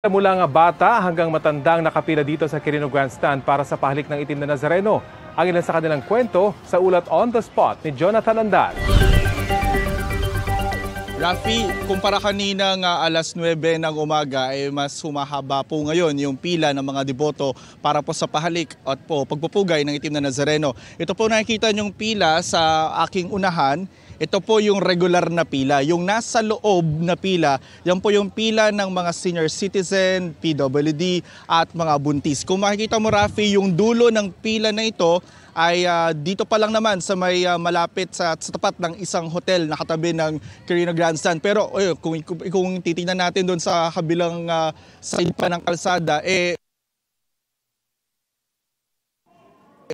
Mula nga bata hanggang matandang nakapila dito sa Quirino Grandstand para sa pahalik ng itim na Nazareno. Ang ilan sa kanilang kwento sa ulat on the spot ni Jonathan Andal. Rafi, kumpara kanina nga alas 9 ng umaga ay mas humahaba po ngayon yung pila ng mga deboto para po sa pahalik at po pagpupugay ng itim na Nazareno. Ito po nakikita niyong pila sa aking unahan. Ito po yung regular na pila. Yung nasa loob na pila, yan po yung pila ng mga senior citizen, PWD at mga buntis. Kung makikita mo, Rafi, yung dulo ng pila na ito ay dito pa lang naman sa may malapit sa tapat ng isang hotel na katabi ng Quirino Grandstand. Pero kung titingnan natin doon sa kabilang side pa ng kalsada,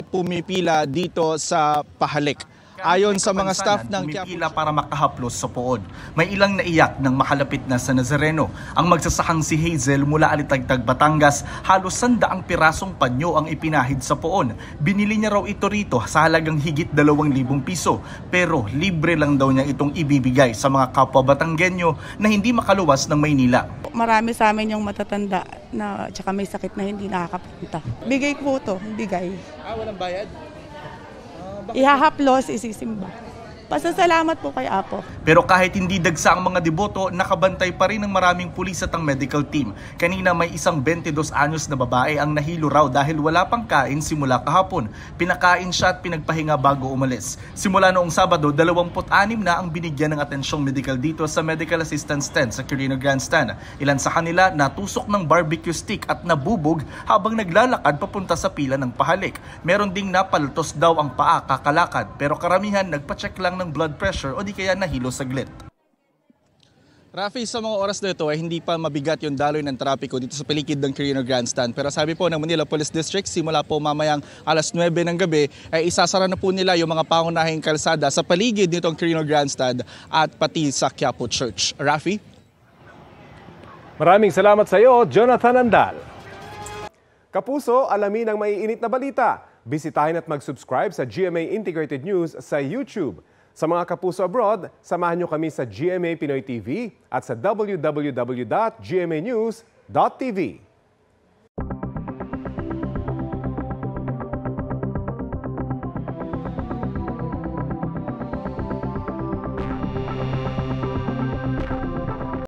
pumipila dito sa pahalik. Ayon sa mga staff ng pumipila para makahaplos sa poon. May ilang naiyak ng makalapit na sa Nazareno. Ang magsasakang si Hazel mula Alitagtag, Batangas, halos 100 pirasong panyo ang ipinahid sa poon. Binili niya raw ito rito sa halagang higit 2,000 piso. Pero libre lang daw niya itong ibibigay sa mga kapwa Batanggenyo na hindi makaluwas ng Maynila. Marami sa amin yung matatanda na tsaka may sakit na hindi nakakapunta. Bigay po ito, bigay. Walang bayad? Ihahaplos, isisimba. Pasasalamat po kay Apo. Pero kahit hindi dagsa ang mga deboto, nakabantay pa rin ng maraming pulis at ang medical team. Kanina may isang 22 anyos na babae ang nahilo raw dahil wala pang kain simula kahapon. Pinakain siya at pinagpahinga bago umalis. Simula noong Sabado, 26 na ang binigyan ng atensyong medical dito sa Medical Assistance Tent sa Quirino Grandstand. Ilan sa kanila natusok ng barbecue stick at nabubog habang naglalakad papunta sa pila ng pahalik. Meron ding napaltos daw ang paa kakalakad pero karamihan nagpacheck lang ng blood pressure o di kaya nahilo saglit. Rafi, sa mga oras na ito ay hindi pa mabigat yung daloy ng trapiko dito sa paligid ng Quirino Grandstand. Pero sabi po ng Manila Police District, simula po mamayang alas 9 ng gabi ay isasara na po nila yung mga pangunahing kalsada sa paligid nitong Quirino Grandstand at pati sa Quiapo Church. Rafi? Maraming salamat sa iyo, Jonathan Andal. Kapuso, alamin ang maiinit na balita. Bisitahin at mag-subscribe sa GMA Integrated News sa YouTube. Sa mga kapuso abroad, samahan nyo kami sa GMA Pinoy TV at sa www.gmanews.tv.